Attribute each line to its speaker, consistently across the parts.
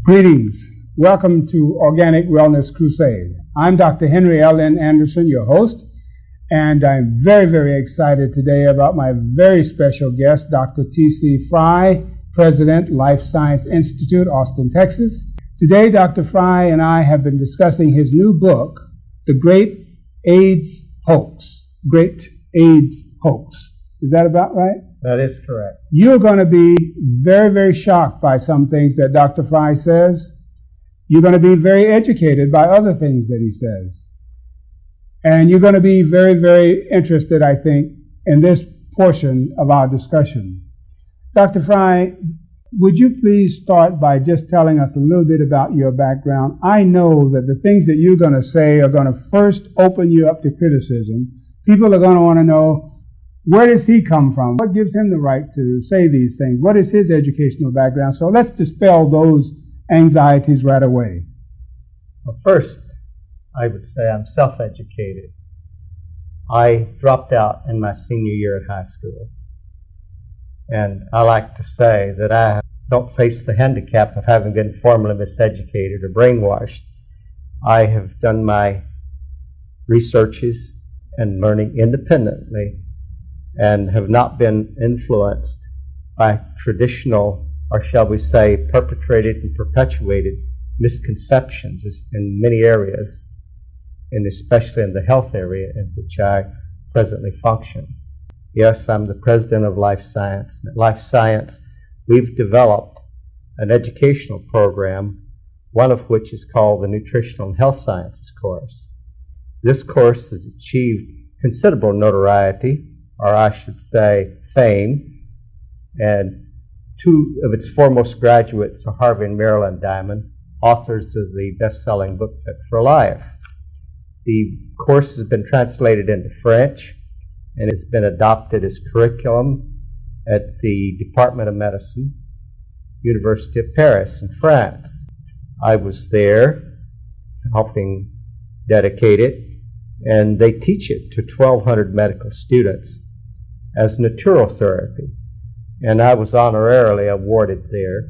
Speaker 1: Greetings. Welcome to Organic Wellness Crusade. I'm Dr. Henry L. N. Anderson, your host, and I'm very, very excited today about my very special guest, Dr. T.C. Fry, President, Life Science Institute, Austin, Texas. Today, Dr. Fry and I have been discussing his new book, The Great AIDS Hoax. Great AIDS Hoax. Is that about right?
Speaker 2: That is correct.
Speaker 1: You're going to be very, very shocked by some things that Dr. Fry says. You're going to be very educated by other things that he says. And you're going to be very, very interested, I think, in this portion of our discussion. Dr. Fry, would you please start by just telling us a little bit about your background? I know that the things that you're going to say are going to first open you up to criticism. People are going to want to know, where does he come from? What gives him the right to say these things? What is his educational background? So let's dispel those anxieties right away.
Speaker 2: Well, first, I would say I'm self-educated. I dropped out in my senior year at high school. And I like to say that I don't face the handicap of having been formally miseducated or brainwashed. I have done my researches and learning independently and have not been influenced by traditional, or shall we say, perpetrated and perpetuated misconceptions in many areas, and especially in the health area in which I presently function. Yes, I'm the president of Life Science. At Life Science, we've developed an educational program, one of which is called the Nutritional and Health Sciences course. This course has achieved considerable notoriety, or I should say fame, and two of its foremost graduates are Harvey and Marilyn Diamond, authors of the best-selling book Fit for Life. The course has been translated into French and has been adopted as curriculum at the Department of Medicine, University of Paris in France. I was there helping dedicate it, and they teach it to 1,200 medical students as naturotherapy. And I was honorarily awarded there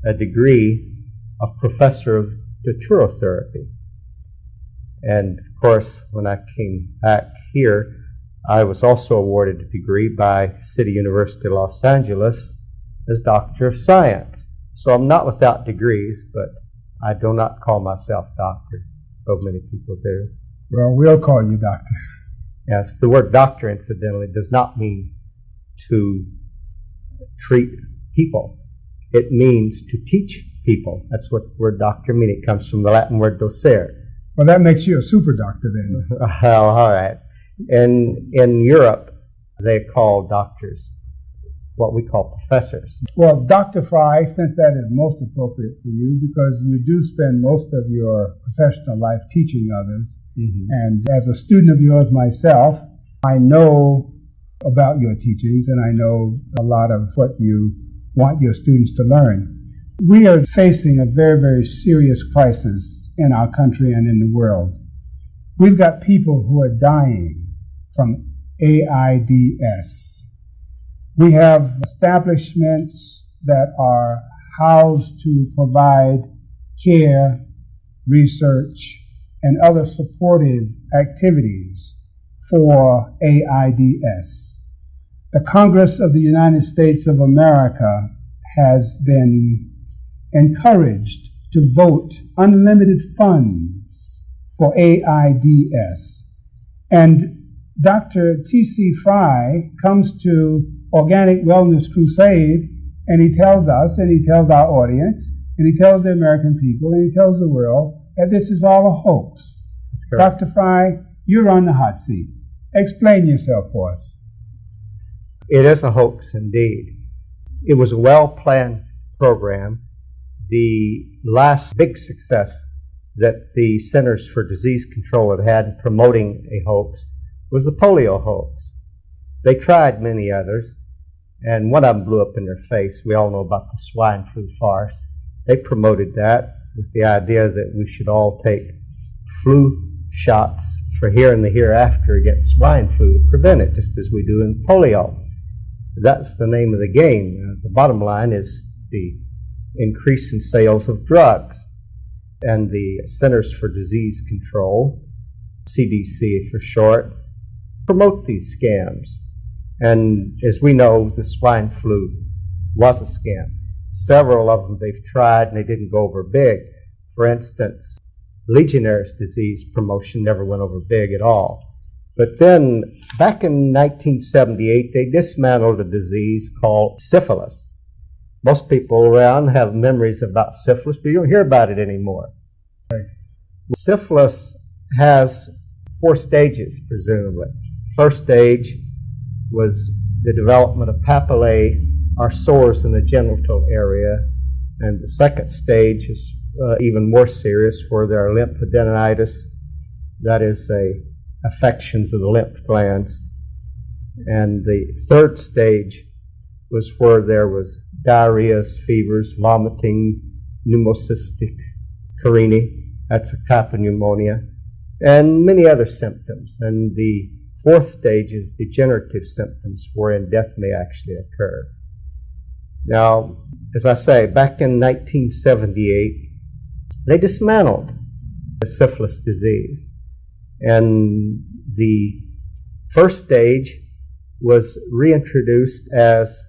Speaker 2: a degree of professor of naturotherapy. And of course, when I came back here, I was also awarded a degree by City University of Los Angeles as Doctor of Science. So I'm not without degrees, but I do not call myself doctor, though many people do.
Speaker 1: Well, we'll call you doctor.
Speaker 2: Yes, the word doctor, incidentally, does not mean to treat people. It means to teach people. That's what the word doctor means. It comes from the Latin word docere.
Speaker 1: Well, that makes you a super doctor then.
Speaker 2: Well, all right. In Europe, they call doctors what we call professors.
Speaker 1: Well, Dr. Fry, since that is most appropriate for you, because you do spend most of your professional life teaching others, and as a student of yours myself, I know about your teachings and I know a lot of what you want your students to learn. We are facing a very, very serious crisis in our country and in the world. We've got people who are dying from AIDS. We have establishments that are housed to provide care, research, and other supportive activities for AIDS. The Congress of the United States of America has been encouraged to vote unlimited funds for AIDS. And Dr. T.C. Fry comes to Organic Wellness Crusade, and he tells us, and he tells our audience, and he tells the American people, and he tells the world that this is all a hoax.
Speaker 2: That's correct.
Speaker 1: Dr. Fry, you're on the hot seat. Explain yourself for us.
Speaker 2: It is a hoax indeed. It was a well-planned program. The last big success that the Centers for Disease Control had in promoting a hoax was the polio hoax. They tried many others, and one of them blew up in their face. We all know about the swine flu farce. They promoted that with the idea that we should all take flu shots for here and the hereafter against swine flu to prevent it, just as we do in polio. That's the name of the game. The bottom line is the increase in sales of drugs. And the Centers for Disease Control, CDC for short, promote these scams. And as we know, the swine flu was a scam. Several of them they've tried and they didn't go over big. For instance, Legionnaire's disease promotion never went over big at all. But then, back in 1978, they dismantled a disease called syphilis. Most people around have memories about syphilis, but you don't hear about it anymore. Right. Syphilis has 4 stages, presumably. First stage was the development of papillae, or sores in the genital area, and the second stage is even more serious, where there are lymphadenitis, that is affections of the lymph glands. And the third stage was where there was diarrheas, fevers, vomiting, pneumocystic carini, that's a type of pneumonia, and many other symptoms. And the fourth stage is degenerative symptoms, wherein death may actually occur. Now, as I say, back in 1978, they dismantled the syphilis disease. And the first stage was reintroduced as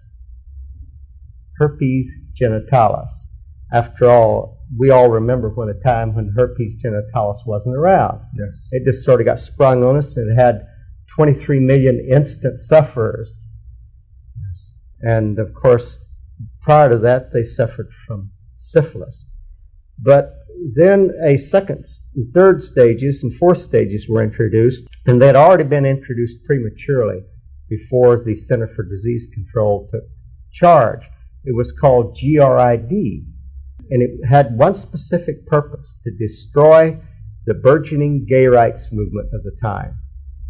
Speaker 2: herpes genitalis. After all, we all remember when a time when herpes genitalis wasn't around.
Speaker 1: Yes.
Speaker 2: It just sort of got sprung on us and had 23 million instant sufferers. Yes. And of course, prior to that, they suffered from syphilis. But then a second, third stages, and fourth stages were introduced, and they had already been introduced prematurely before the Center for Disease Control took charge. It was called GRID, and it had one specific purpose: to destroy the burgeoning gay rights movement of the time.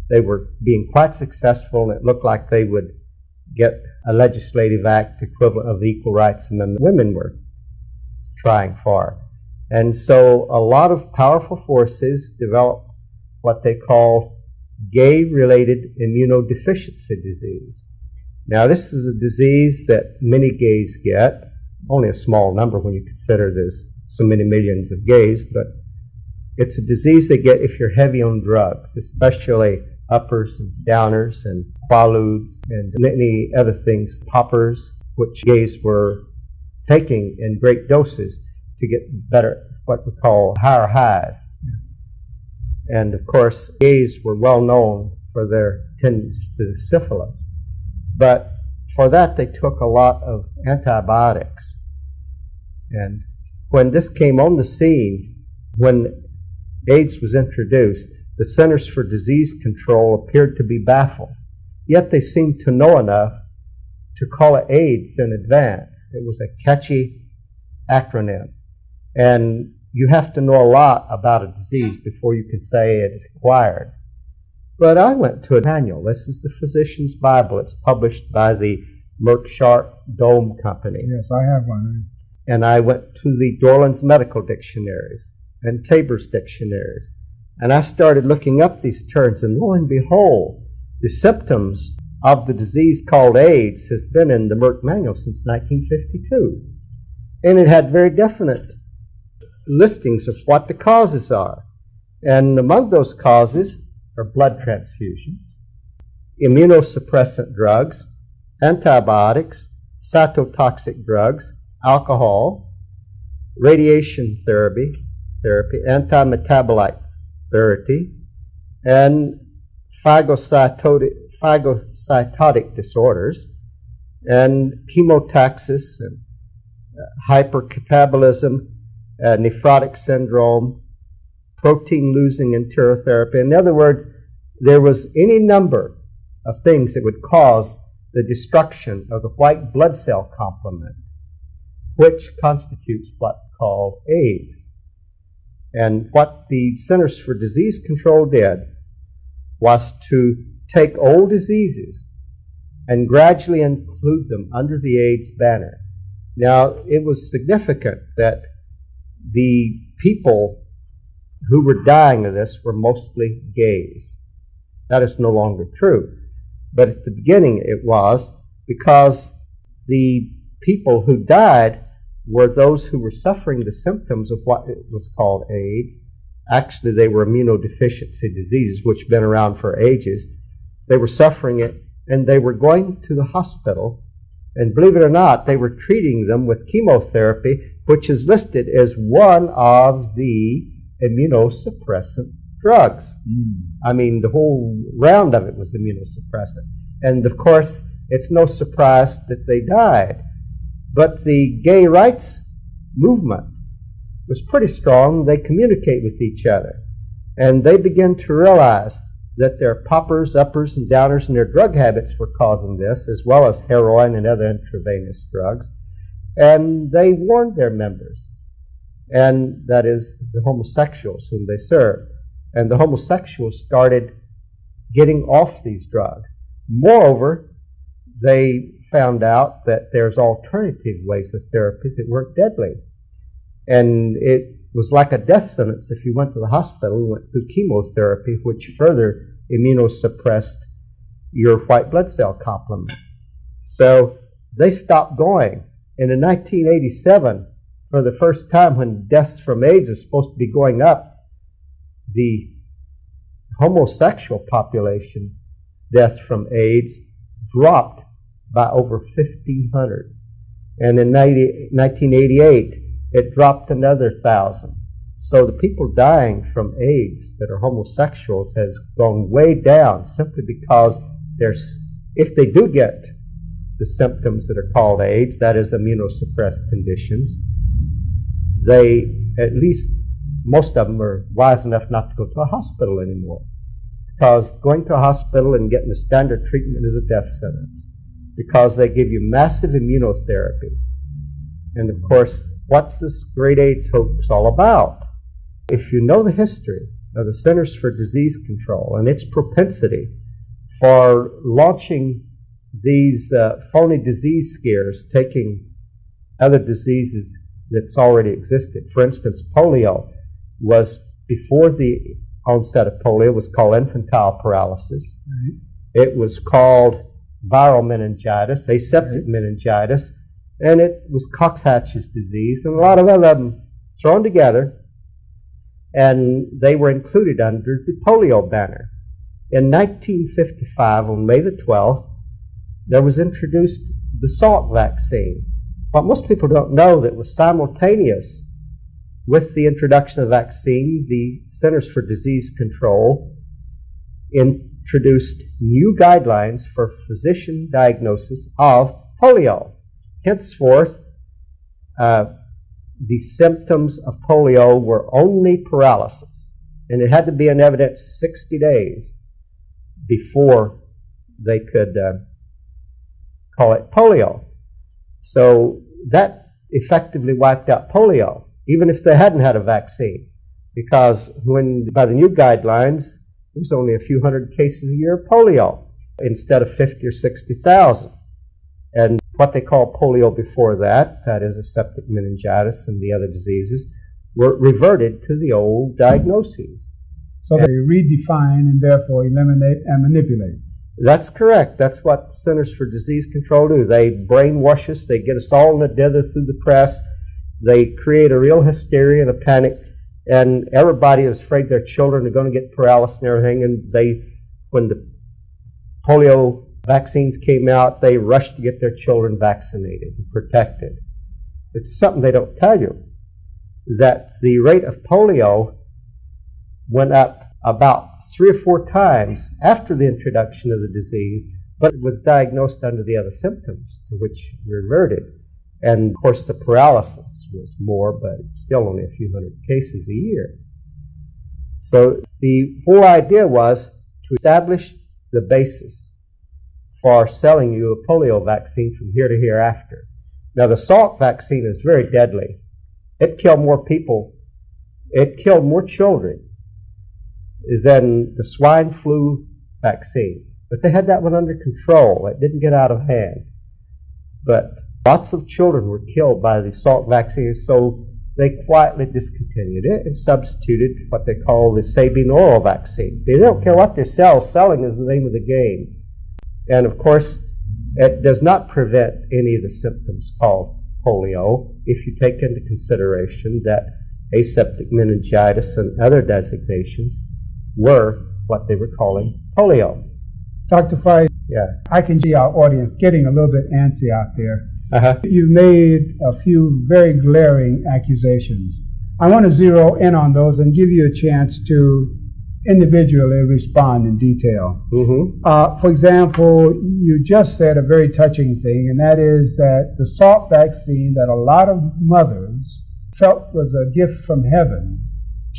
Speaker 2: They were being quite successful, and it looked like they would get a legislative act equivalent of the equal rights amendment women were trying for. And so a lot of powerful forces developed what they call gay-related immunodeficiency disease. Now, this is a disease that many gays get, only a small number when you consider there's so many millions of gays, but it's a disease they get if you're heavy on drugs, especially uppers and downers and quaaludes and many other things, poppers, which gays were taking in great doses to get better, what we call higher highs. And of course, gays were well known for their tendency to syphilis. But for that, they took a lot of antibiotics. And when this came on the scene, when AIDS was introduced, the Centers for Disease Control appeared to be baffled. Yet they seemed to know enough to call it AIDS in advance. It was a catchy acronym. And you have to know a lot about a disease before you can say it's acquired. But I went to a manual. This is the Physician's Bible. It's published by the Merck Sharp Dome Company.
Speaker 1: Yes, I have one.
Speaker 2: And I went to the Dorland's Medical Dictionaries and Tabor's dictionaries. And I started looking up these terms, and lo and behold, the symptoms of the disease called AIDS has been in the Merck manual since 1952. And it had very definite listings of what the causes are. And among those causes are blood transfusions, immunosuppressant drugs, antibiotics, cytotoxic drugs, alcohol, radiation therapy, anti-metabolite therapy, and phagocytotic disorders, and chemotaxis, and hypercatabolism, nephrotic syndrome, protein-losing enterotherapy. In other words, there was any number of things that would cause the destruction of the white blood cell complement, which constitutes what's called AIDS. And what the Centers for Disease Control did was to take old diseases and gradually include them under the AIDS banner. Now, it was significant that the people who were dying of this were mostly gays. That is no longer true. But at the beginning it was, because the people who died were those who were suffering the symptoms of what was called AIDS. Actually, they were immunodeficiency diseases, which have been around for ages. They were suffering it, and they were going to the hospital, and believe it or not, they were treating them with chemotherapy, which is listed as one of the immunosuppressant drugs. I mean, the whole round of it was immunosuppressant. And of course, it's no surprise that they died. But the gay rights movement was pretty strong. They communicate with each other. And they begin to realize that their poppers, uppers, and downers and their drug habits were causing this, as well as heroin and other intravenous drugs. And they warned their members, and that is the homosexuals whom they served. And the homosexuals started getting off these drugs. Moreover, they found out that there's alternative ways of therapies that weren't deadly. And it was like a death sentence if you went to the hospital and went through chemotherapy, which further immunosuppressed your white blood cell complement. So they stopped going. And in 1987, for the first time when deaths from AIDS is supposed to be going up, the homosexual population death from AIDS dropped by over 1,500. And in 1988, it dropped another 1,000. So the people dying from AIDS that are homosexuals has gone way down simply because if they do get the symptoms that are called AIDS, that is immunosuppressed conditions, they, at least most of them, are wise enough not to go to a hospital anymore. Because going to a hospital and getting the standard treatment is a death sentence. Because they give you massive immunotherapy. And of course, what's this great AIDS hoax all about? If you know the history of the Centers for Disease Control and its propensity for launching these phony disease scares, taking other diseases that's already existed. For instance, polio was, before the onset of polio, was called infantile paralysis. Right. It was called viral meningitis, aseptic meningitis, and it was Cox-Hatch's disease, and a lot of other them thrown together, and they were included under the polio banner. In 1955, on May the 12th, there was introduced the Salk vaccine. What most people don't know, that was simultaneous with the introduction of the vaccine, the Centers for Disease Control introduced new guidelines for physician diagnosis of polio. Henceforth, the symptoms of polio were only paralysis, and it had to be in evidence 60 days before they could call it polio. So that effectively wiped out polio, even if they hadn't had a vaccine, because by the new guidelines, it was only a few hundred cases a year of polio instead of 50 or 60,000. And what they called polio before that, that is aseptic meningitis and the other diseases, were reverted to the old diagnoses.
Speaker 1: So they redefine and therefore eliminate and manipulate.
Speaker 2: That's correct. That's what Centers for Disease Control do. They brainwash us. They get us all in a dither through the press. They create a real hysteria and a panic, and everybody is afraid their children are going to get paralysis and everything. And when the polio vaccines came out, they rushed to get their children vaccinated and protected. It's something they don't tell you, that the rate of polio went up about 3 or 4 times after the introduction of the disease, but it was diagnosed under the other symptoms to which reverted. And of course the paralysis was more, but it's still only a few hundred cases a year. So the whole idea was to establish the basis for selling you a polio vaccine from here to hereafter. Now the Salk vaccine is very deadly. It killed more people, it killed more children than the swine flu vaccine. But they had that one under control. It didn't get out of hand. But lots of children were killed by the Salk vaccine, so they quietly discontinued it and substituted what they call the Sabine oral vaccines. They don't care what they're selling is the name of the game. And of course, it does not prevent any of the symptoms called polio if you take into consideration that aseptic meningitis and other designations were what they were calling polio.
Speaker 1: Dr. Fry,
Speaker 2: Yeah.
Speaker 1: I can see our audience getting a little bit antsy out there.
Speaker 2: Uh-huh.
Speaker 1: You've made a few very glaring accusations. I want to zero in on those and give you a chance to individually respond in detail.
Speaker 2: Mm-hmm.
Speaker 1: For example, you just said a very touching thing, and that is that the Salk vaccine that a lot of mothers felt was a gift from heaven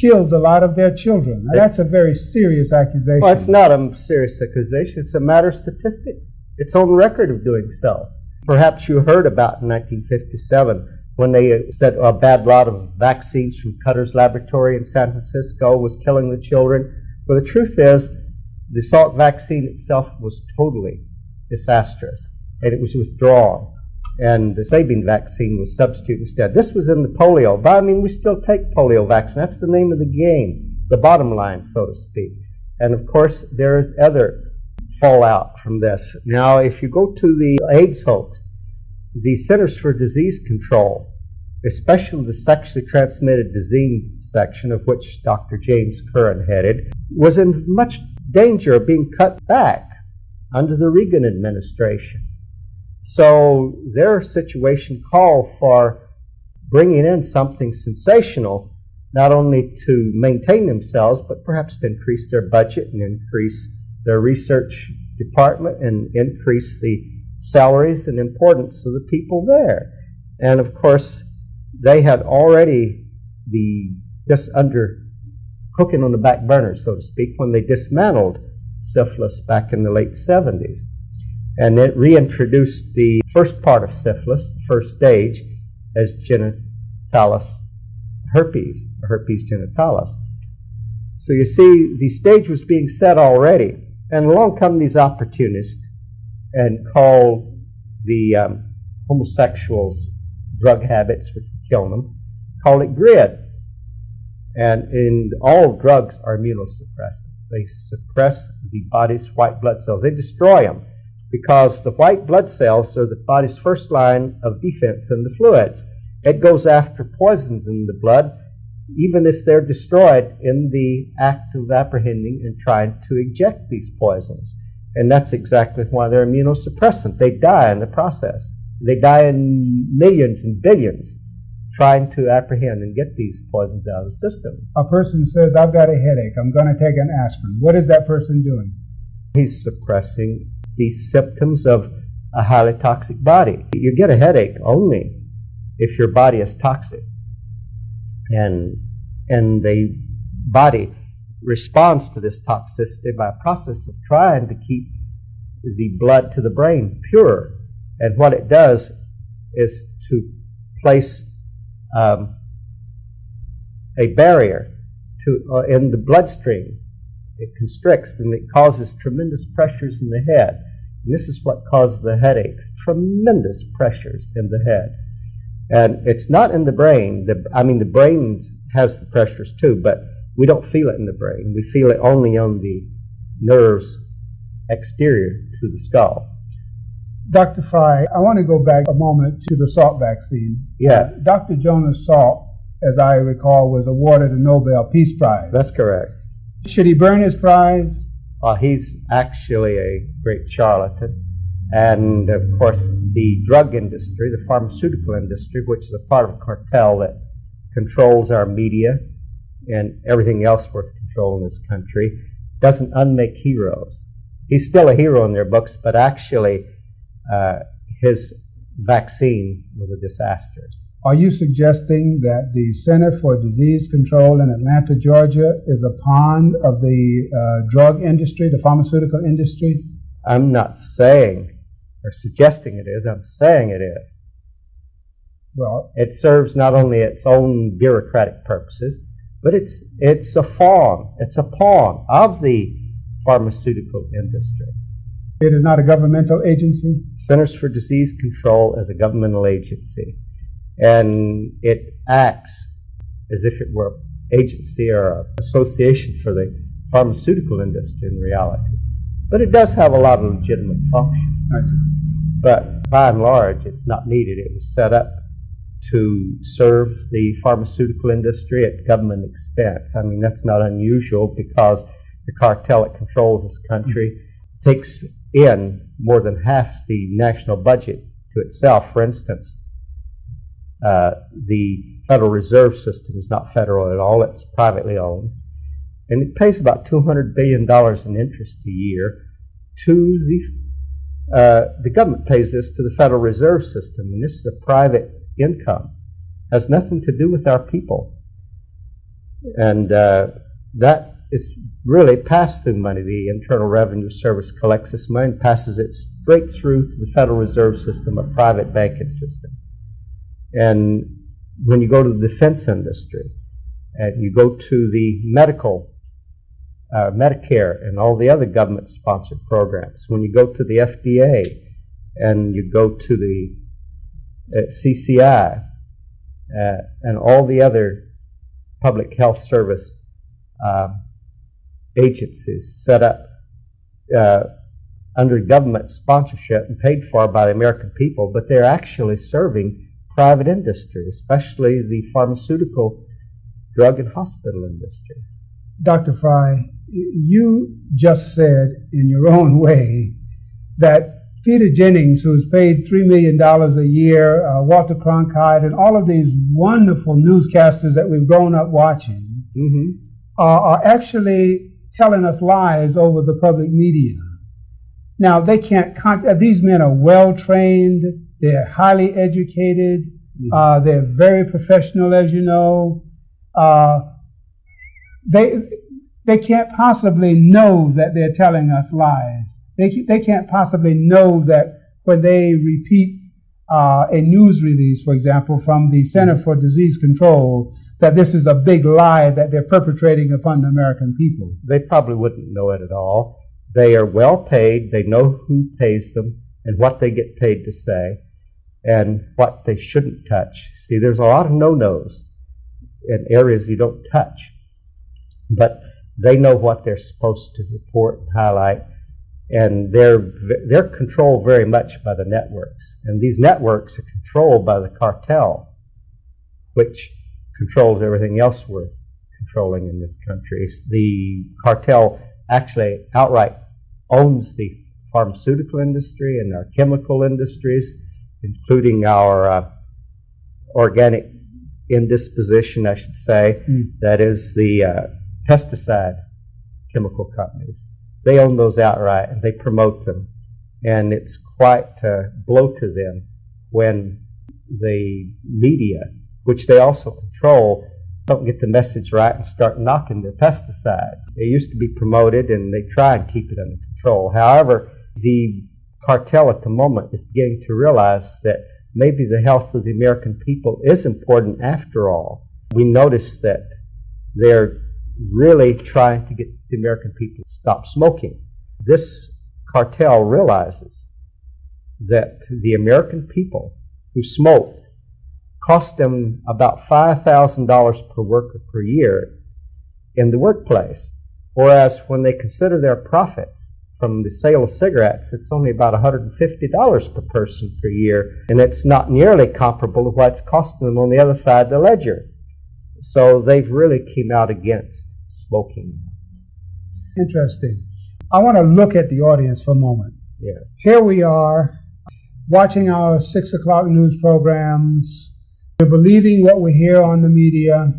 Speaker 1: killed a lot of their children. Now, that's a very serious accusation.
Speaker 2: Well, it's not a serious accusation. It's a matter of statistics. It's on record of doing so. Perhaps you heard about in 1957 when they said a bad lot of vaccines from Cutter's Laboratory in San Francisco was killing the children. Well, the truth is the Salk vaccine itself was totally disastrous, and it was withdrawn. And the Sabin vaccine was substituted instead. This was in the polio, but I mean, we still take polio vaccine. That's the name of the game, the bottom line, so to speak. And of course, there's other fallout from this. Now, if you go to the AIDS hoax, the Centers for Disease Control, especially the sexually transmitted disease section, of which Dr. James Curran headed, was in much danger of being cut back under the Reagan administration. So their situation called for bringing in something sensational, not only to maintain themselves, but perhaps to increase their budget and increase their research department and increase the salaries and importance of the people there. And of course, they had already just under cooking on the back burner, so to speak, when they dismantled syphilis back in the late 70s. And it reintroduced the first part of syphilis, the first stage, as genitalis herpes, or herpes genitalis. So you see, the stage was being set already, and along come these opportunists and call the homosexuals' drug habits, which were killing them, call it GRID. And all drugs are immunosuppressants. They suppress the body's white blood cells. They destroy them, because the white blood cells are the body's first line of defense in the fluids. It goes after poisons in the blood, even if they're destroyed in the act of apprehending and trying to eject these poisons. And that's exactly why they're immunosuppressant. They die in the process. They die in millions and billions trying to apprehend and get these poisons out of the system.
Speaker 1: A person says, I've got a headache, I'm going to take an aspirin. What is that person doing?
Speaker 2: He's suppressing the symptoms of a highly toxic body. You get a headache only if your body is toxic. And the body responds to this toxicity by a process of trying to keep the blood to the brain pure. And what it does is to place a barrier in the bloodstream. It constricts and it causes tremendous pressures in the head. And this is what causes the headaches, tremendous pressures in the head. And it's not in the brain. The brain has the pressures too, but we don't feel it in the brain. We feel it only on the nerves exterior to the skull.
Speaker 1: Dr. Fry, I want to go back a moment to the Salk vaccine.
Speaker 2: Yes.
Speaker 1: Dr. Jonas Salk, as I recall, was awarded a Nobel Peace Prize.
Speaker 2: That's correct.
Speaker 1: Should he burn his prize?
Speaker 2: He's actually a great charlatan. And, of course, the drug industry, the pharmaceutical industry, which is a part of a cartel that controls our media and everything else worth control in this country, doesn't unmake heroes. He's still a hero in their books, but actually his vaccine was a disaster.
Speaker 1: Are you suggesting that the Center for Disease Control in Atlanta, Georgia is a pawn of the drug industry, the pharmaceutical industry?
Speaker 2: I'm not saying or suggesting it is, I'm saying it is.
Speaker 1: Well,
Speaker 2: it serves not only its own bureaucratic purposes, but it's a pawn of the pharmaceutical industry.
Speaker 1: It is not a governmental agency?
Speaker 2: Centers for Disease Control is a governmental agency, and it acts as if it were an agency or an association for the pharmaceutical industry in reality. But it does have a lot of legitimate functions.
Speaker 1: I see.
Speaker 2: But by and large, it's not needed. It was set up to serve the pharmaceutical industry at government expense. I mean, that's not unusual because the cartel that controls this country takes in more than half the national budget to itself. For instance, the Federal Reserve System is not federal at all, it's privately owned. And it pays about $200 billion in interest a year to the government pays this to the Federal Reserve System, and this is a private income. Has nothing to do with our people. And that is really pass-through money. The Internal Revenue Service collects this money and passes it straight through to the Federal Reserve System, a private banking system. And when you go to the defense industry, and you go to the medical, Medicare, and all the other government-sponsored programs, when you go to the FDA, and you go to the CCI, and all the other public health service agencies set up under government sponsorship and paid for by the American people, but they're actually serving private industry, especially the pharmaceutical, drug, and hospital industry.
Speaker 1: Dr. Fry, you just said in your own way that Peter Jennings, who's paid $3 million a year, Walter Cronkite, and all of these wonderful newscasters that we've grown up watching, are actually telling us lies over the public media. Now, they can't, these men are well-trained, they're highly educated, they're very professional, as you know. They can't possibly know that they're telling us lies. They can't possibly know that when they repeat a news release, for example, from the Center for Disease Control, that this is a big lie that they're perpetrating upon the American people.
Speaker 2: They probably wouldn't know it at all. They are well paid. They know who pays them and what they get paid to say and what they shouldn't touch. See, there's a lot of no-nos in areas you don't touch, but they know what they're supposed to report and highlight, and they're controlled very much by the networks. And these networks are controlled by the cartel, which controls everything else worth controlling in this country. The cartel actually outright owns the pharmaceutical industry and our chemical industries, including our organic indisposition, I should say, that is the pesticide chemical companies. They own those outright and they promote them. And it's quite a blow to them when the media, which they also control, don't get the message right and start knocking their pesticides. They used to be promoted and they try and keep it under control. However, the cartel at the moment is beginning to realize that maybe the health of the American people is important after all. We notice that they're really trying to get the American people to stop smoking. This cartel realizes that the American people who smoke cost them about $5,000 per worker per year in the workplace, whereas when they consider their profits from the sale of cigarettes, it's only about $150 per person per year, and it's not nearly comparable to what it's costing them on the other side of the ledger. So they've really came out against smoking.
Speaker 1: Interesting. I want to look at the audience for a moment.
Speaker 2: Yes.
Speaker 1: Here we are, watching our 6 o'clock news programs. We're believing what we hear on the media.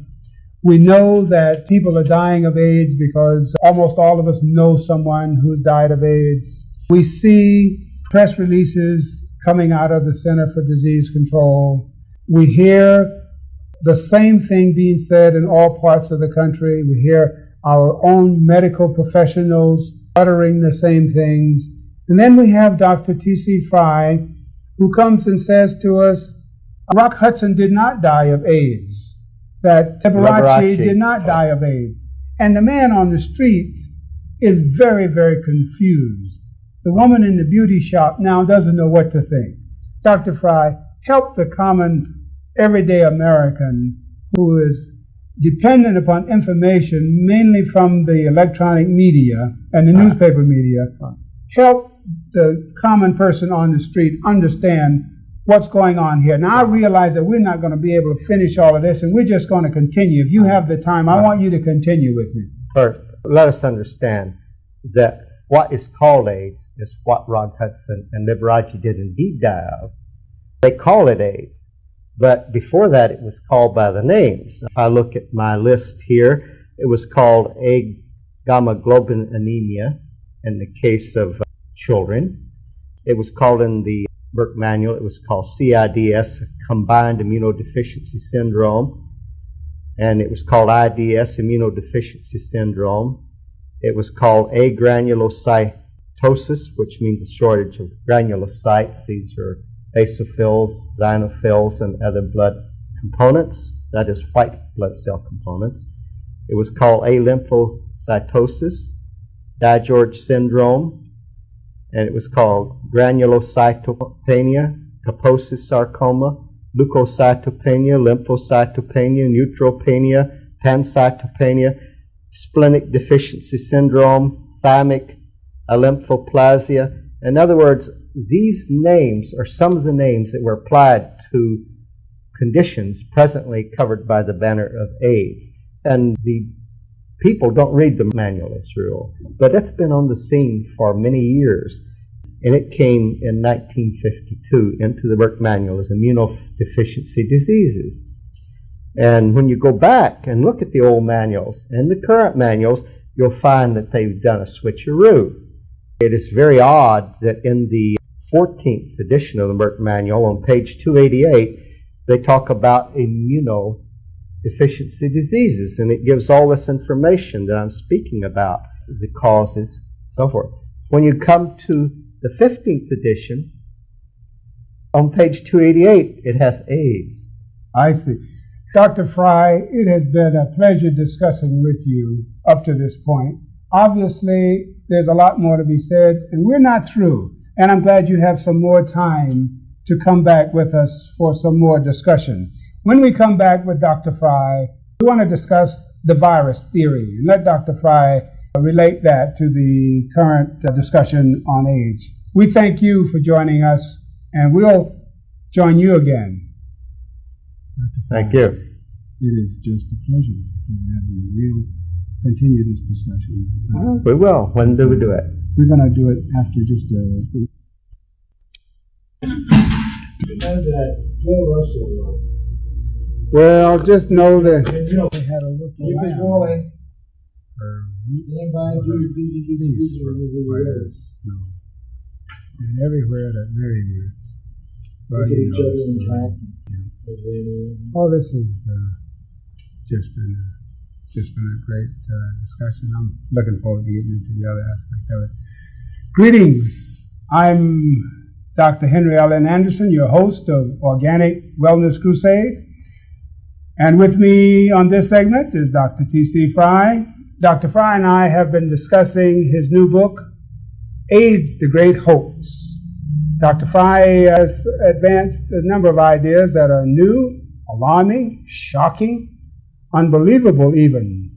Speaker 1: We know that people are dying of AIDS because almost all of us know someone who's died of AIDS. We see press releases coming out of the Center for Disease Control. We hear the same thing being said in all parts of the country. We hear our own medical professionals uttering the same things. And then we have Dr. T.C. Fry, who comes and says to us, Rock Hudson did not die of AIDS, that Liberace did not die of AIDS. And the man on the street is very, very confused. The woman in the beauty shop now doesn't know what to think. Dr. Fry, help the common everyday American who is dependent upon information mainly from the electronic media and the newspaper media. Help the common person on the street understand what's going on here. Now, I realize that we're not going to be able to finish all of this, and we're just going to continue. If you have the time, I want you to continue with me.
Speaker 2: First, let us understand that what is called AIDS is what Rod Hudson and Liberace did indeed die of. They call it AIDS, but before that it was called by the names. If I look at my list here, it was called A-gamma globin anemia in the case of children. It was called in the Merck manual, it was called CIDS, Combined Immunodeficiency Syndrome, and it was called IDS, Immunodeficiency Syndrome. It was called agranulocytosis, which means a shortage of granulocytes. These are basophils, xenophils, and other blood components, that is white blood cell components. It was called alymphocytosis, DiGeorge syndrome, and it was called granulocytopenia, Kaposi sarcoma, leukocytopenia, lymphocytopenia, neutropenia, pancytopenia, splenic deficiency syndrome, thymic lymphoplastia. In other words, these names are some of the names that were applied to conditions presently covered by the banner of AIDS. And the people don't read the manual as a rule, but it's been on the scene for many years. And it came in 1952 into the Merck manual as immunodeficiency diseases. And when you go back and look at the old manuals and the current manuals, you'll find that they've done a switcheroo. It is very odd that in the 14th edition of the Merck manual, on page 288, they talk about immunodeficiency diseases, and it gives all this information that I'm speaking about, the causes, so forth. When you come to the 15th edition, on page 288, it has AIDS.
Speaker 1: I see. Dr. Fry, it has been a pleasure discussing with you up to this point. Obviously, there's a lot more to be said, and we're not through. And I'm glad you have some more time to come back with us for some more discussion. When we come back with Dr. Fry, we want to discuss the virus theory, and let Dr. Fry relate that to the current discussion on AIDS. We thank you for joining us, and we'll join you again.
Speaker 2: Thank you.
Speaker 1: It is just a pleasure to have you. We'll continue this discussion.
Speaker 2: We will. When do we do it?
Speaker 1: We're going to do it after just a... Well, just know that they had a look around. And everywhere that Mary went. All this has just been a great discussion. I'm looking forward to getting into the other aspect of it. Greetings. I'm Dr. Henry Allen Anderson, your host of Organic Wellness Crusade. And with me on this segment is Dr. T.C. Fry. Dr. Fry and I have been discussing his new book, AIDS, the Great Hoax. Dr. Fry has advanced a number of ideas that are new, alarming, shocking, unbelievable even.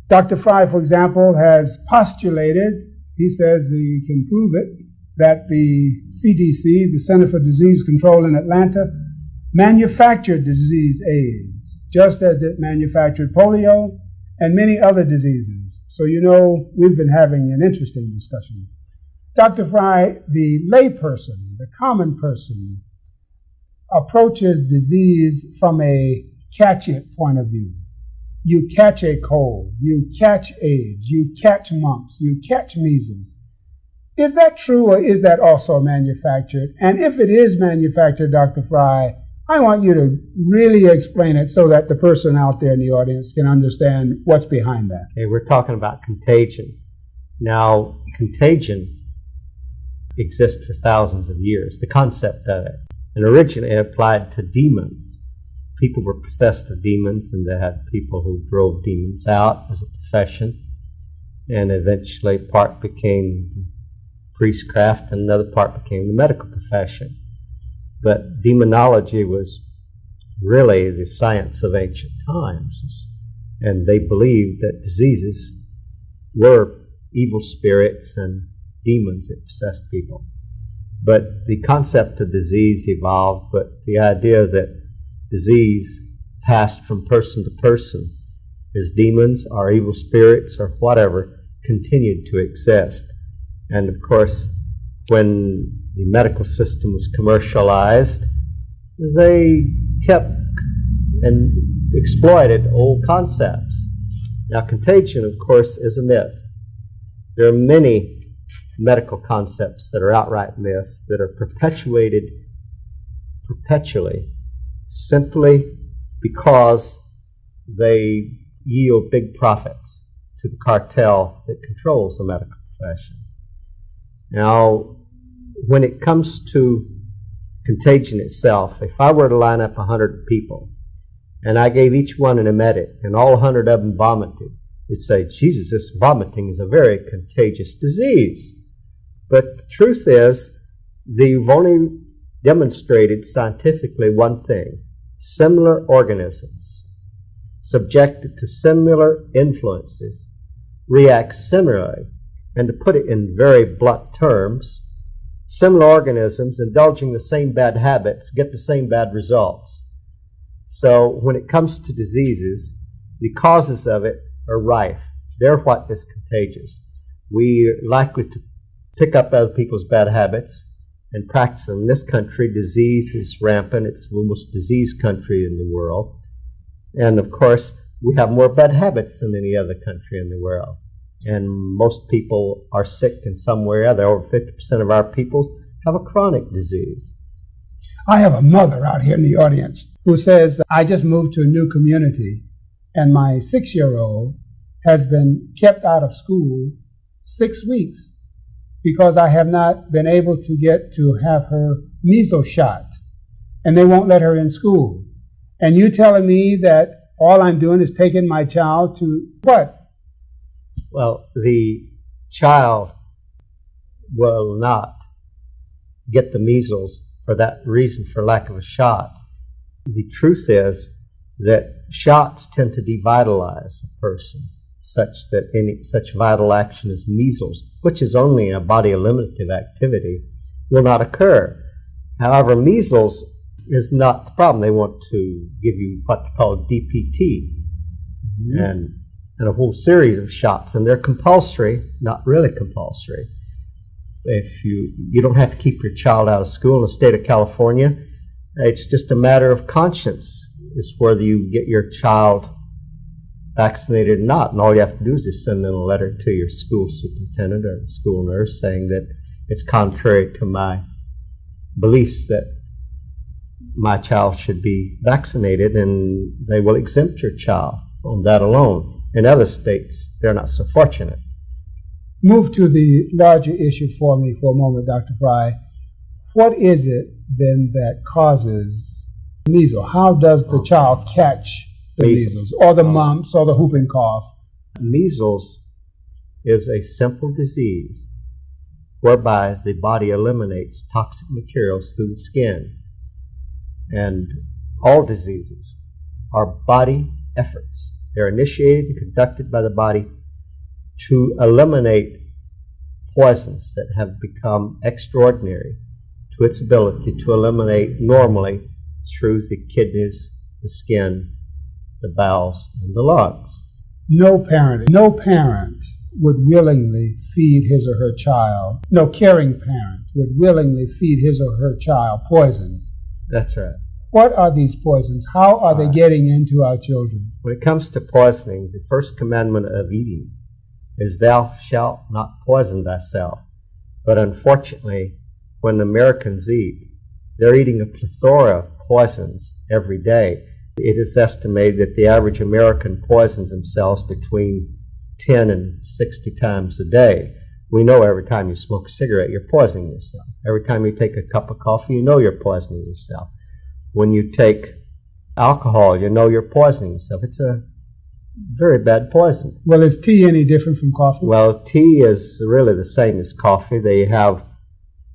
Speaker 1: Dr. Fry, for example, has postulated, he says he can prove it, that the CDC, the Center for Disease Control in Atlanta, manufactured the disease AIDS, just as it manufactured polio and many other diseases. So you know, we've been having an interesting discussion. Dr. Fry, the layperson, the common person, approaches disease from a catch-it point of view. You catch a cold, you catch AIDS, you catch mumps, you catch measles. Is that true, or is that also manufactured? And if it is manufactured, Dr. Fry, I want you to really explain it so that the person out there in the audience can understand what's behind that.
Speaker 2: Okay, we're talking about contagion. Now, contagion exists for thousands of years, the concept of it. And originally it applied to demons. People were possessed of demons, and they had people who drove demons out as a profession. And eventually part became priestcraft, and another part became the medical profession. But demonology was really the science of ancient times. And they believed that diseases were evil spirits and demons that possessed people. But the concept of disease evolved, but the idea that disease passed from person to person as demons or evil spirits or whatever continued to exist. And of course, when the medical system was commercialized, they kept and exploited old concepts. Now, contagion, of course, is a myth. There are many medical concepts that are outright myths that are perpetuated perpetually simply because they yield big profits to the cartel that controls the medical profession. Now, when it comes to contagion itself, if I were to line up 100 people and I gave each one an emetic and all 100 of them vomited, you'd say, Jesus, this vomiting is a very contagious disease. But the truth is, they've only demonstrated scientifically one thing: similar organisms subjected to similar influences react similarly. And to put it in very blunt terms, similar organisms indulging the same bad habits get the same bad results. So when it comes to diseases, the causes of it are rife. They're what is contagious. We are likely to pick up other people's bad habits and practice them. In this country, disease is rampant. It's the most diseased country in the world. And of course, we have more bad habits than any other country in the world. And most people are sick in some way or other. Over 50% of our people have a chronic disease.
Speaker 1: I have a mother out here in the audience who says, I just moved to a new community and my 6-year-old has been kept out of school 6 weeks because I have not been able to get to have her measles shot, and they won't let her in school. And you telling me that all I'm doing is taking my child to what?
Speaker 2: Well, the child will not get the measles for that reason, for lack of a shot. The truth is that shots tend to devitalize a person such that any such vital action as measles, which is only a body eliminative activity, will not occur. However, measles is not the problem. They want to give you what they call DPT and a whole series of shots, and they're compulsory, not really compulsory. If you don't have to keep your child out of school in the state of California, it's just a matter of conscience. It's whether you get your child vaccinated or not, and all you have to do is just send in a letter to your school superintendent or the school nurse saying that it's contrary to my beliefs that my child should be vaccinated, and they will exempt your child on that alone. In other states, they're not so fortunate.
Speaker 1: Move to the larger issue for me for a moment, Dr. Fry. What is it then that causes measles? How does the child catch the measles or the mumps or the whooping cough?
Speaker 2: Measles is a simple disease whereby the body eliminates toxic materials through the skin. And all diseases are body efforts. They're initiated and conducted by the body to eliminate poisons that have become extraordinary to its ability to eliminate normally through the kidneys, the skin, the bowels, and the lungs.
Speaker 1: No parent would willingly feed his or her child, no caring parent would willingly feed his or her child poisons.
Speaker 2: That's right.
Speaker 1: What are these poisons? How are they getting into our children?
Speaker 2: When it comes to poisoning, the first commandment of eating is thou shalt not poison thyself. But unfortunately, when Americans eat, they're eating a plethora of poisons every day. It is estimated that the average American poisons themselves between 10 and 60 times a day. We know every time you smoke a cigarette, you're poisoning yourself. Every time you take a cup of coffee, you know you're poisoning yourself. When you take alcohol, you know you're poisoning yourself. It's a very bad poison.
Speaker 1: Well, is tea any different from coffee?
Speaker 2: Well, tea is really the same as coffee. They have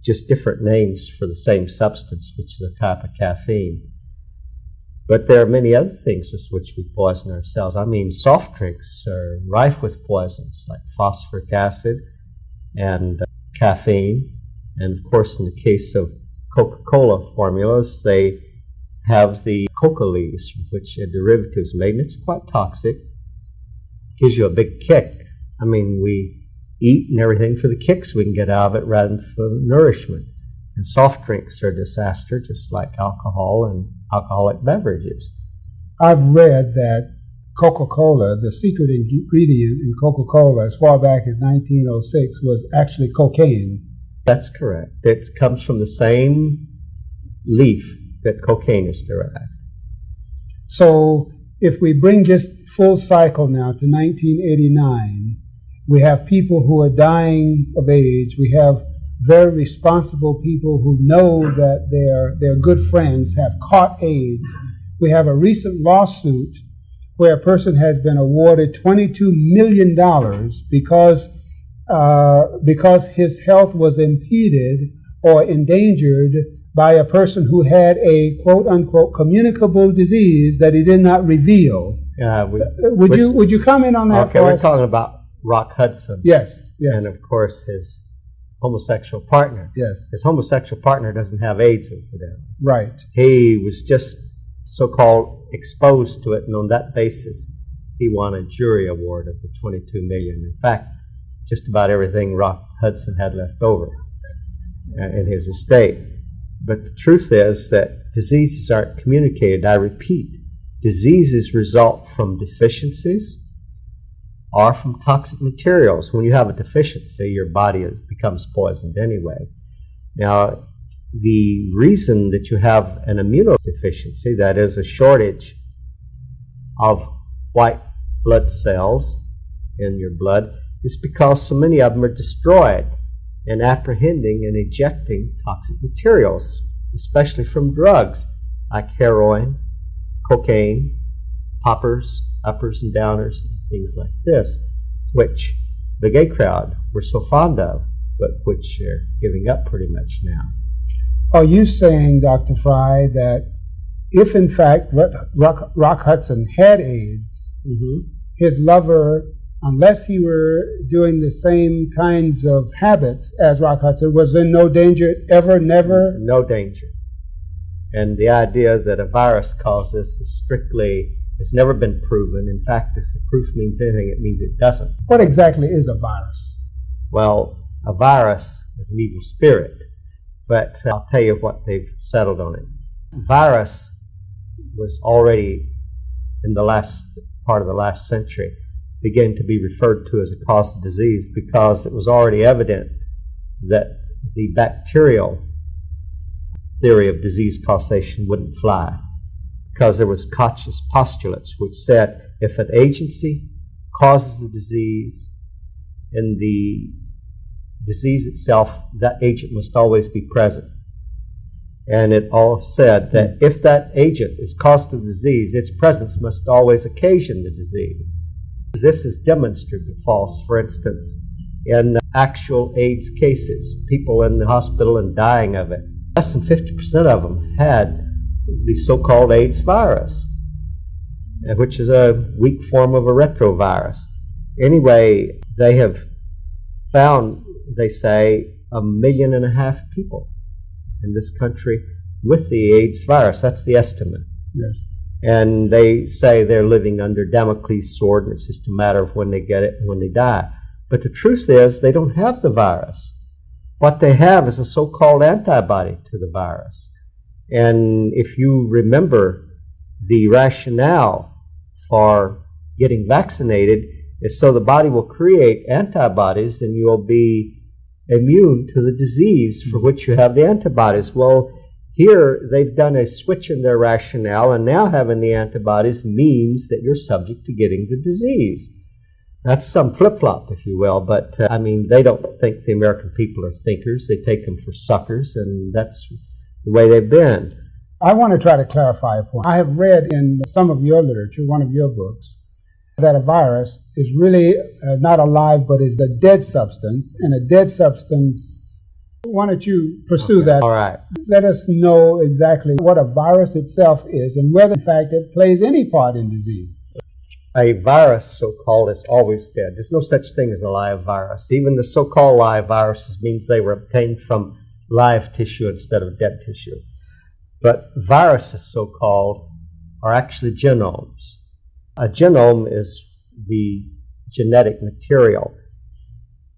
Speaker 2: just different names for the same substance, which is a type of caffeine. But there are many other things with which we poison ourselves. I mean, soft drinks are rife with poisons like phosphoric acid and caffeine And of course, in the case of Coca-Cola formulas, they have the coca leaves from which a derivative is made, and it's quite toxic. Gives you a big kick. I mean, we eat and everything for the kicks we can get out of it rather than for nourishment. And soft drinks are a disaster, just like alcohol and alcoholic beverages.
Speaker 1: I've read that Coca-Cola, the secret ingredient in Coca-Cola as far back as 1906 was actually cocaine.
Speaker 2: That's correct. It comes from the same leaf that cocaine is derived.
Speaker 1: So if we bring this full cycle now to 1989, we have people who are dying of AIDS. We have very responsible people who know that their good friends have caught AIDS. We have a recent lawsuit where a person has been awarded $22 million because his health was impeded or endangered by a person who had a quote-unquote communicable disease that he did not reveal. Would you comment on that?
Speaker 2: Okay, we're talking about Rock Hudson.
Speaker 1: Yes.
Speaker 2: And of course his homosexual partner.
Speaker 1: Yes.
Speaker 2: His homosexual partner doesn't have AIDS, incidentally.
Speaker 1: Right.
Speaker 2: He was just so-called exposed to it, and on that basis he won a jury award of the $22 million. In fact, just about everything Rock Hudson had left over in his estate. But the truth is that diseases aren't communicated. I repeat, diseases result from deficiencies or from toxic materials. When you have a deficiency, your body becomes poisoned anyway. Now, the reason that you have an immunodeficiency, that is a shortage of white blood cells in your blood, is because so many of them are destroyed in apprehending and ejecting toxic materials, especially from drugs like heroin, cocaine, poppers, uppers and downers, and things like this, which the gay crowd were so fond of, but which they're giving up pretty much now.
Speaker 1: Are you saying, Dr. Fry, that if in fact Rock Hudson had AIDS, his lover, unless he were doing the same kinds of habits as Rock Hudson, was in no danger ever, never?
Speaker 2: No danger. And the idea that a virus caused this has never been proven. In fact, if the proof means anything, it means it doesn't.
Speaker 1: What exactly is a virus?
Speaker 2: Well, a virus is an evil spirit, but I'll tell you what they've settled on it. Virus was already, in the last part of the last century, beginning to be referred to as a cause of disease because it was already evident that the bacterial theory of disease causation wouldn't fly, because there was Koch's postulates which said if an agency causes a disease and the disease itself, that agent must always be present. And it all said that if that agent is caused the disease, its presence must always occasion the disease. This is demonstrably false. For instance, in actual AIDS cases, people in the hospital and dying of it, less than 50% of them had the so-called AIDS virus, which is a weak form of a retrovirus. Anyway, they have found, they say, 1.5 million people in this country with the AIDS virus. That's the estimate.
Speaker 1: Yes.
Speaker 2: And they say they're living under Damocles' sword, and it's just a matter of when they get it and when they die. But the truth is, they don't have the virus. What they have is a so-called antibody to the virus. And if you remember, the rationale for getting vaccinated is so the body will create antibodies and you will be immune to the disease for which you have the antibodies. Well, here they've done a switch in their rationale, and now having the antibodies means that you're subject to getting the disease. That's some flip-flop, if you will, but I mean, they don't think the American people are thinkers. They take them for suckers, and that's the way they've been.
Speaker 1: I want to try to clarify a point. I have read in some of your literature, one of your books, that a virus is really not alive, but is a dead substance, and a dead substance. Why don't you pursue that?
Speaker 2: All right.
Speaker 1: Let us know exactly what a virus itself is and whether, in fact, it plays any part in disease.
Speaker 2: A virus, so-called, is always dead. There's no such thing as a live virus. Even the so-called live viruses means they were obtained from live tissue instead of dead tissue. But viruses, so-called, are actually genomes. A genome is the genetic material.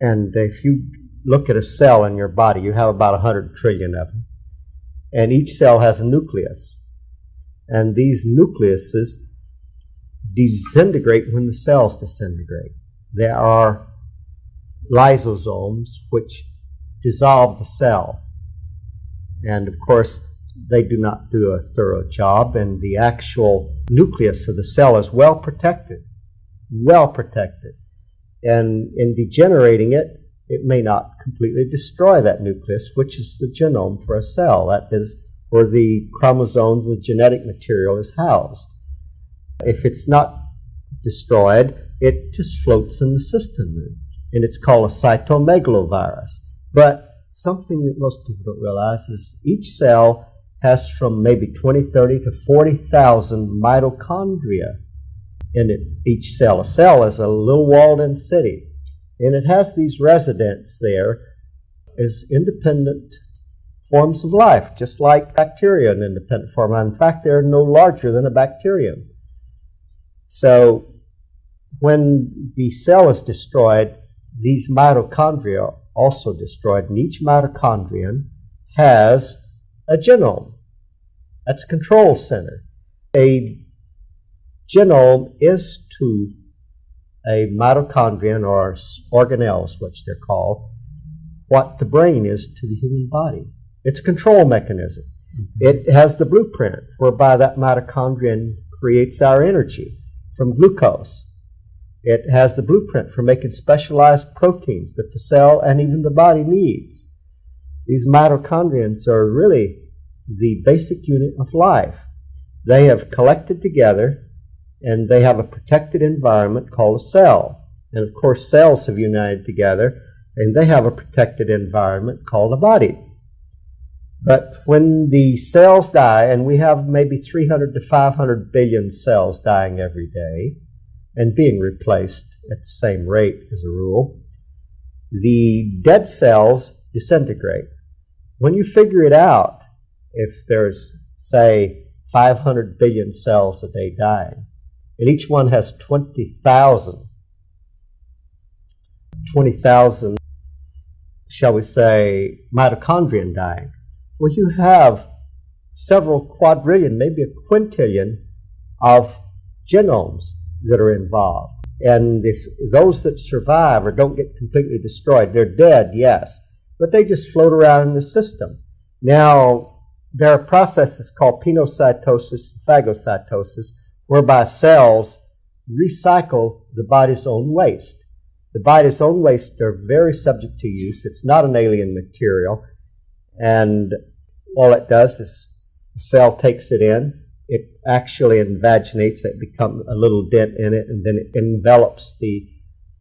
Speaker 2: And if you look at a cell in your body, you have about 100 trillion of them. And each cell has a nucleus. And these nucleuses disintegrate when the cells disintegrate. There are lysosomes which dissolve the cell. And of course, they do not do a thorough job, and the actual nucleus of the cell is well protected. Well protected. And in degenerating it, it may not completely destroy that nucleus, which is the genome for a cell. That is where the chromosomes, the genetic material, is housed. If it's not destroyed, it just floats in the system, and it's called a cytomegalovirus. But something that most people don't realize is each cell has from maybe 20, 30 to 40,000 mitochondria in it, each cell. A cell is a little walled-in city, and it has these residents there as independent forms of life, just like bacteria, an independent form. In fact, they're no larger than a bacterium. So when the cell is destroyed, these mitochondria are also destroyed, and each mitochondrion has a genome. That's a control center. A genome is to a mitochondrion, or organelles, which they're called, what the brain is to the human body. It's a control mechanism. It has the blueprint whereby that mitochondrion creates our energy from glucose. It has the blueprint for making specialized proteins that the cell and even the body needs. These mitochondrions are really the basic unit of life. They have collected together, and they have a protected environment called a cell. And of course, cells have united together, and they have a protected environment called a body. But when the cells die, and we have maybe 300 to 500 billion cells dying every day and being replaced at the same rate as a rule, the dead cells disintegrate. When you figure it out, if there's, say, 500 billion cells a day dying, and each one has 20,000, shall we say, mitochondrion dying, well, you have several quadrillion, maybe a quintillion of genomes that are involved. And if those that survive or don't get completely destroyed, they're dead, yes, but they just float around in the system. Now, there are processes called pinocytosis and phagocytosis, whereby cells recycle the body's own waste. The body's own waste are very subject to use. It's not an alien material. And all it does is the cell takes it in, it actually invaginates it, becomes a little dent in it, and then it envelops the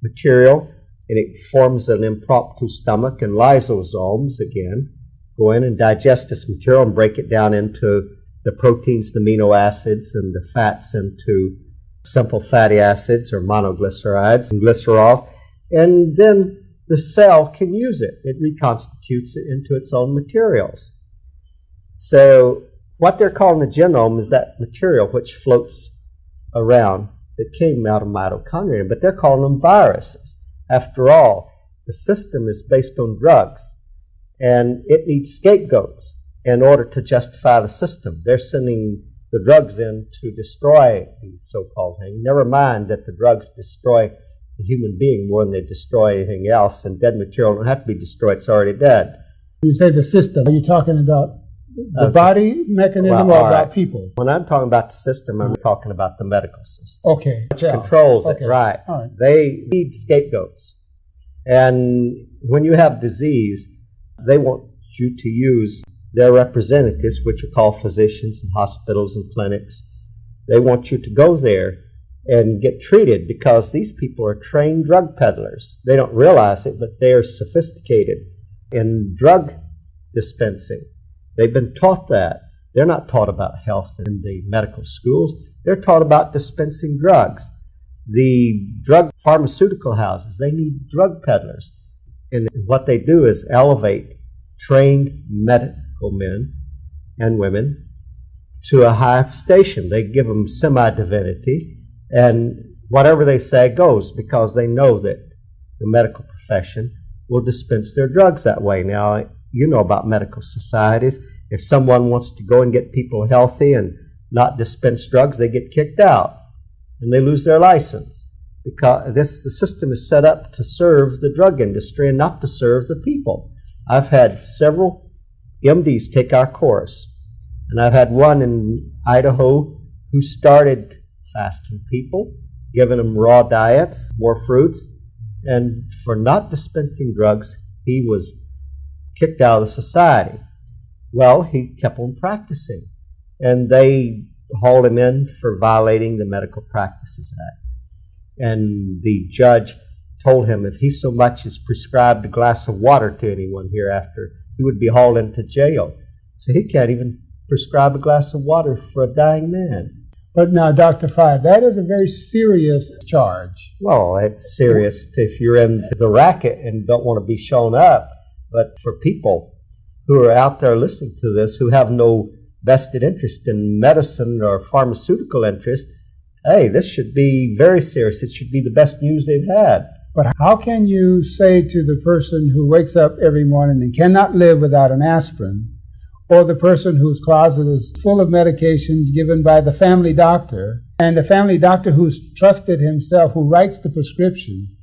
Speaker 2: material, and it forms an impromptu stomach, and lysosomes, again, go in and digest this material and break it down into the proteins, the amino acids, and the fats into simple fatty acids or monoglycerides and glycerols, and then the cell can use it. It reconstitutes it into its own materials. So what they're calling a genome is that material which floats around that came out of mitochondria, but they're calling them viruses. After all, the system is based on drugs, and it needs scapegoats in order to justify the system. They're sending the drugs in to destroy these so-called things. Never mind that the drugs destroy the human being more than they destroy anything else, and dead material don't have to be destroyed, it's already dead.
Speaker 1: When you say the system, are you talking about the body mechanism or about people?
Speaker 2: When I'm talking about the system, I'm talking about the medical system.
Speaker 1: Okay.
Speaker 2: Which controls it, right. They need scapegoats. And when you have disease, they want you to use their representatives, which are called physicians in hospitals and clinics. They want you to go there and get treated, because these people are trained drug peddlers. They don't realize it, but they are sophisticated in drug dispensing. They've been taught that. They're not taught about health in the medical schools. They're taught about dispensing drugs. The drug pharmaceutical houses, they need drug peddlers. And what they do is elevate trained medical men and women to a high station. They give them semi-divinity, and whatever they say goes, because they know that the medical profession will dispense their drugs that way. Now, you know about medical societies. If someone wants to go and get people healthy and not dispense drugs, they get kicked out and they lose their license, because the system is set up to serve the drug industry and not to serve the people. I've had several MDs take our course, and I've had one in Idaho who started fasting people, giving them raw diets, more fruits, and for not dispensing drugs, he was kicked out of the society. Well, he kept on practicing, and they hauled him in for violating the Medical Practices Act. And the judge told him if he so much as prescribed a glass of water to anyone hereafter, he would be hauled into jail. So he can't even prescribe a glass of water for a dying man.
Speaker 1: But now, Dr. Fry, that is a very serious charge.
Speaker 2: Well, it's serious if you're in the racket and don't want to be shown up. But for people who are out there listening to this, who have no vested interest in medicine or pharmaceutical interest, hey, this should be very serious. It should be the best news they've had.
Speaker 1: But how can you say to the person who wakes up every morning and cannot live without an aspirin, or the person whose closet is full of medications given by the family doctor, and the family doctor who's trusted himself, who writes the prescription,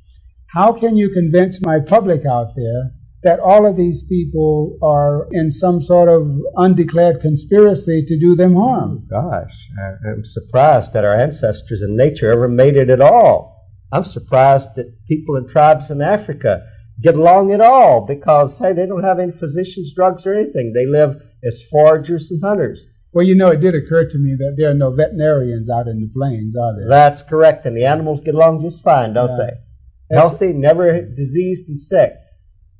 Speaker 1: how can you convince my public out there that all of these people are in some sort of undeclared conspiracy to do them harm?
Speaker 2: Gosh, I'm surprised that our ancestors in nature ever made it at all. I'm surprised that people in tribes in Africa get along at all, because, hey, they don't have any physicians, drugs, or anything. They live as foragers and hunters.
Speaker 1: Well, you know, it did occur to me that there are no veterinarians out in the plains, are there?
Speaker 2: That's correct, and the animals get along just fine, don't they? Healthy, never diseased and sick.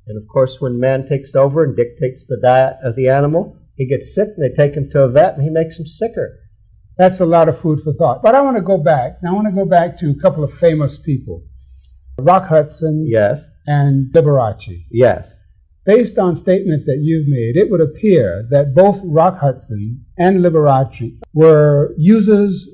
Speaker 2: And of course, when man takes over and dictates the diet of the animal, he gets sick, and they take him to a vet, and he makes him sicker.
Speaker 1: That's a lot of food for thought. But I want to go back. Now, I want to go back to a couple of famous people. Rock Hudson,
Speaker 2: yes,
Speaker 1: and Liberace.
Speaker 2: Yes.
Speaker 1: Based on statements that you've made, it would appear that both Rock Hudson and Liberace were users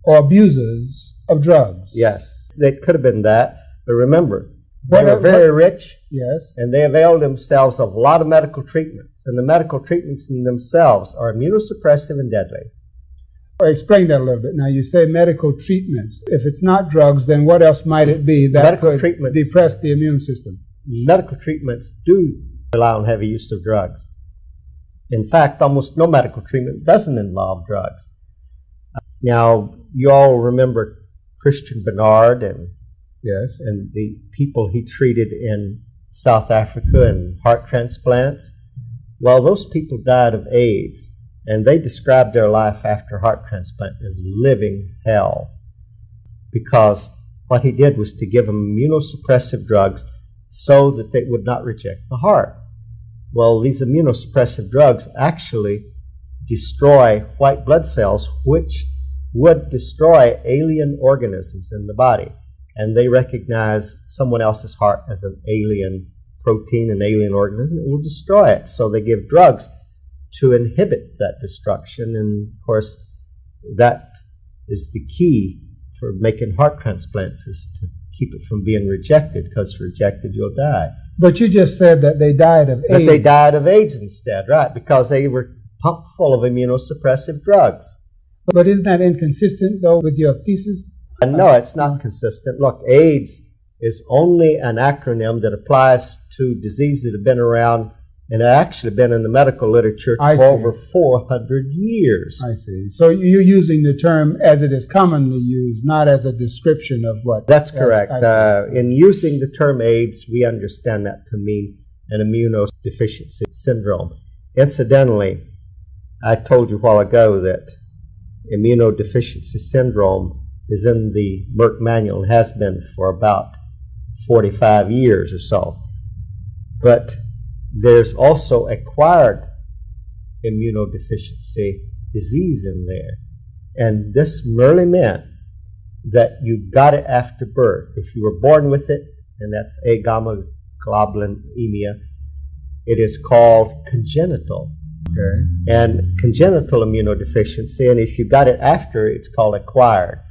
Speaker 1: or abusers of drugs.
Speaker 2: Yes, they could have been that. But remember, they were very rich,
Speaker 1: yes,
Speaker 2: and they availed themselves of a lot of medical treatments. And the medical treatments in themselves are immunosuppressive and deadly.
Speaker 1: Explain that a little bit. Now, you say medical treatments. If it's not drugs, then what else might it be that could depress the immune system?
Speaker 2: Medical treatments do rely on heavy use of drugs. In fact, almost no medical treatment doesn't involve drugs. Now, you all remember Christian Bernard and the people he treated in South Africa and heart transplants. Well, those people died of AIDS. And they described their life after heart transplant as living hell, because what he did was to give them immunosuppressive drugs so that they would not reject the heart. Well, these immunosuppressive drugs actually destroy white blood cells, which would destroy alien organisms in the body. And they recognize someone else's heart as an alien protein, an alien organism, and it will destroy it. So they give drugs to inhibit that destruction. And of course, that is the key for making heart transplants, is to keep it from being rejected, because if rejected, you'll die.
Speaker 1: But you just said that they died of AIDS.
Speaker 2: But they died of AIDS instead, right, because they were pumped full of immunosuppressive drugs.
Speaker 1: But isn't that inconsistent, though, with your thesis?
Speaker 2: No, it's not consistent. Look, AIDS is only an acronym that applies to diseases that have been around and actually been in the medical literature for over 400 years.
Speaker 1: I see. So you're using the term as it is commonly used, not as a description of what...
Speaker 2: That's correct. In using the term AIDS, we understand that to mean an immunodeficiency syndrome. Incidentally, I told you a while ago that immunodeficiency syndrome is in the Merck manual and has been for about 45 years or so. But there's also acquired immunodeficiency disease in there. And this merely meant that you got it after birth. If you were born with it, and that's agammaglobulinemia, It is called congenital.
Speaker 1: Okay.
Speaker 2: And congenital immunodeficiency, and if you got it after, it's called acquired.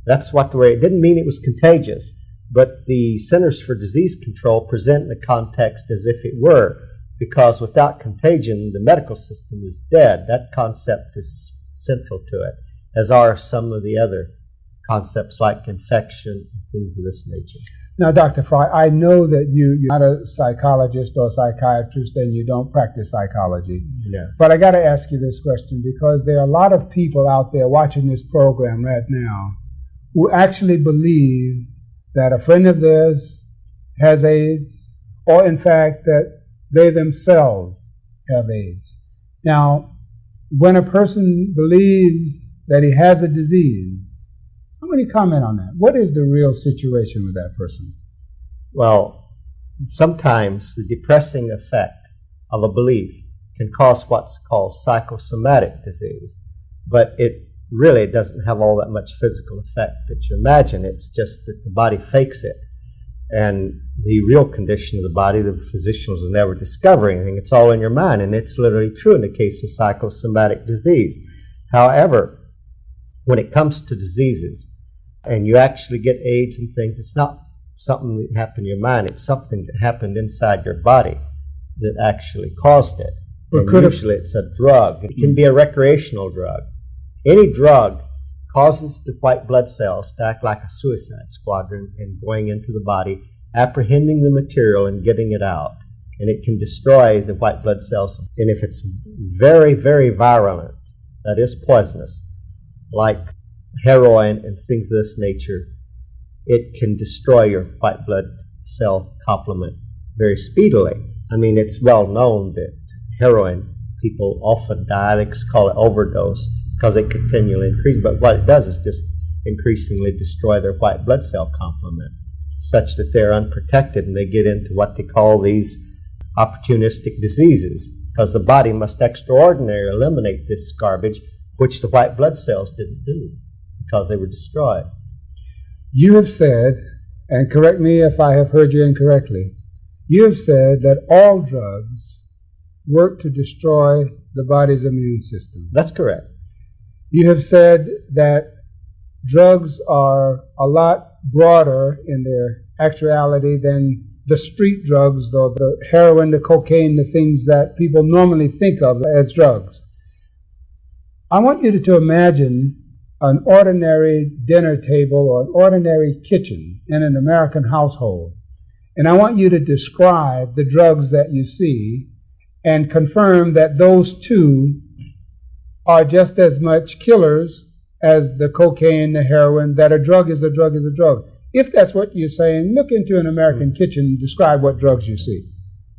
Speaker 2: That's what the way, it didn't mean it was contagious, but the Centers for Disease Control present the context as if it were, because without contagion, the medical system is dead. That concept is central to it, as are some of the other concepts like infection, things of this nature.
Speaker 1: Now, Dr. Fry, I know that you're not a psychologist or a psychiatrist and you don't practice psychology.
Speaker 2: Yeah.
Speaker 1: But I got to ask you this question because there are a lot of people out there watching this program right now who actually believe that a friend of theirs has AIDS, or in fact that they themselves have AIDS. Now, when a person believes that he has a disease, how many comment on that? What is the real situation with that person?
Speaker 2: Well, sometimes the depressing effect of a belief can cause what's called psychosomatic disease, but it really doesn't have all that much physical effect that you imagine. It's just that the body fakes it. And the real condition of the body, the physicians will never discover anything. It's all in your mind, and it's literally true in the case of psychosomatic disease. However, when it comes to diseases, and you actually get AIDS and things, it's not something that happened in your mind, it's something that happened inside your body that actually caused it. And usually it's a drug. It can be a recreational drug. Any drug causes the white blood cells to act like a suicide squadron and going into the body, apprehending the material and getting it out. And it can destroy the white blood cells. And if it's very, very virulent, that is poisonous, like heroin and things of this nature, it can destroy your white blood cell complement very speedily. I mean, it's well known that heroin people often die. They call it overdose because it continually increases. But what it does is just increasingly destroy their white blood cell complement such that they're unprotected and they get into what they call these opportunistic diseases because the body must extraordinarily eliminate this garbage, which the white blood cells didn't do because they were destroyed.
Speaker 1: You have said, and correct me if I have heard you incorrectly, you have said that all drugs work to destroy the body's immune system.
Speaker 2: That's correct.
Speaker 1: You have said that drugs are a lot broader in their actuality than the street drugs, or the heroin, the cocaine, the things that people normally think of as drugs. I want you to imagine an ordinary dinner table or an ordinary kitchen in an American household. And I want you to describe the drugs that you see and confirm that those two are just as much killers as the cocaine, the heroin, that a drug is a drug is a drug. If that's what you're saying, look into an American kitchen and describe what drugs you see.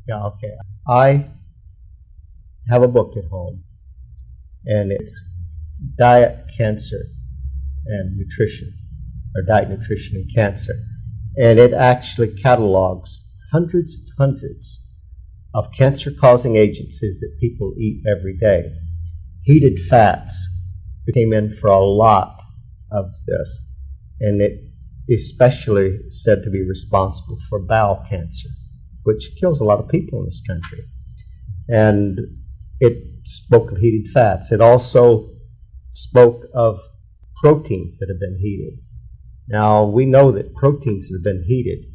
Speaker 2: Yeah, okay. I have a book at home, and it's Diet, Cancer, and Nutrition, or Diet, Nutrition, and Cancer. And it actually catalogs hundreds of cancer-causing agents that people eat every day. Heated fats came in for a lot of this, and it especially said to be responsible for bowel cancer, which kills a lot of people in this country. And it spoke of heated fats. It also spoke of proteins that have been heated. Now, we know that proteins that have been heated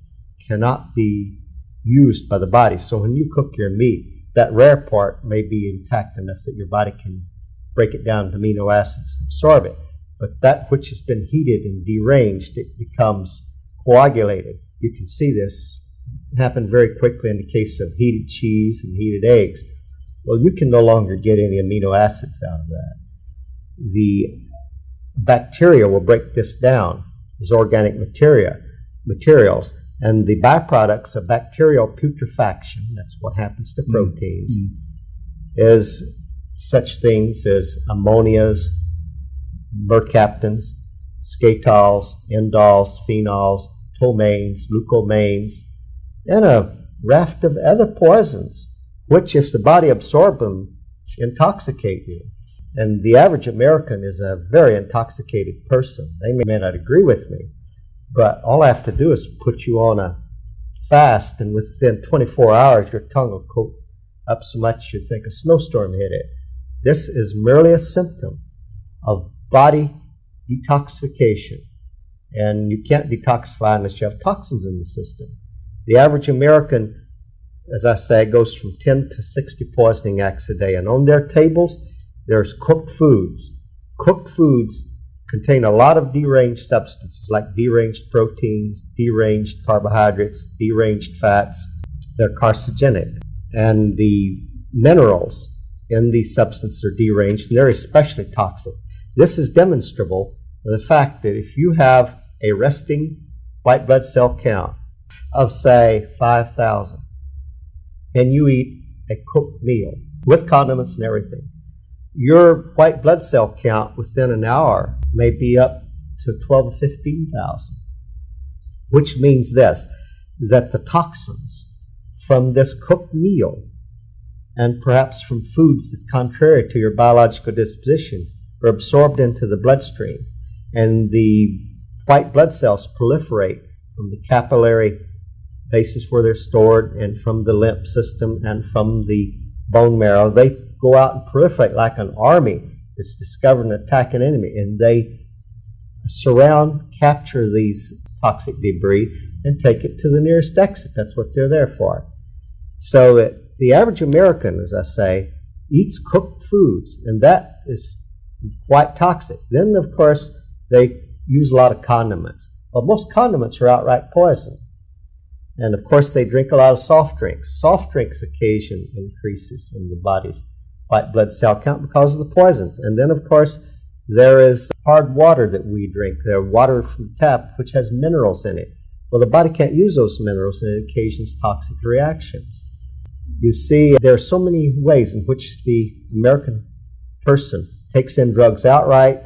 Speaker 2: cannot be used by the body. So when you cook your meat, that rare part may be intact enough that your body can break it down to amino acids and absorb it. But that which has been heated and deranged, it becomes coagulated. You can see this happen very quickly in the case of heated cheese and heated eggs. Well, you can no longer get any amino acids out of that. The bacteria will break this down as organic materials, and the byproducts of bacterial putrefaction, that's what happens to proteins, is such things as ammonias, mercaptans, scatols, indols, phenols, ptomaines, leucomaines, and a raft of other poisons, which, if the body absorbs them, intoxicate you. And the average American is a very intoxicated person. They may not agree with me, but all I have to do is put you on a fast, and within 24 hours, your tongue will coat up so much you'd think a snowstorm hit it. This is merely a symptom of body detoxification. And you can't detoxify unless you have toxins in the system. The average American, as I say, goes from 10 to 60 poisoning acts a day. And on their tables, there's cooked foods. Cooked foods contain a lot of deranged substances like deranged proteins, deranged carbohydrates, deranged fats. They're carcinogenic. And the minerals in these substances are deranged, and they're especially toxic. This is demonstrable by the fact that if you have a resting white blood cell count of, say, 5,000, and you eat a cooked meal with condiments and everything, your white blood cell count within an hour may be up to 12 or 15,000, which means this, that the toxins from this cooked meal and perhaps from foods that's contrary to your biological disposition are absorbed into the bloodstream, and the white blood cells proliferate from the capillary basis where they're stored and from the lymph system and from the bone marrow. They go out and proliferate like an army that's discovered and attack an enemy, and they surround, capture these toxic debris and take it to the nearest exit. That's what they're there for. So that the average American, as I say, eats cooked foods, and that is quite toxic. Then, of course, they use a lot of condiments. Well, most condiments are outright poison. And, of course, they drink a lot of soft drinks. Soft drinks occasion increases in the body's white blood cell count because of the poisons. And then, of course, there is hard water that we drink. There's water from the tap, which has minerals in it. Well, the body can't use those minerals, and it occasions toxic reactions. You see, there are so many ways in which the American person takes in drugs outright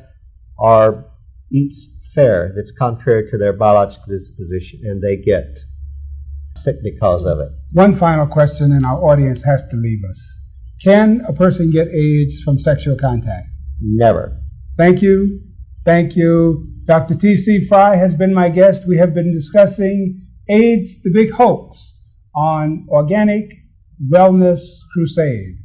Speaker 2: or eats fare that's contrary to their biological disposition, and they get sick because of it.
Speaker 1: One final question, and our audience has to leave us. Can a person get AIDS from sexual contact?
Speaker 2: Never.
Speaker 1: Thank you. Thank you. Dr. T.C. Fry has been my guest. We have been discussing AIDS, the Big Hoax, on Organic Wellness Crusade.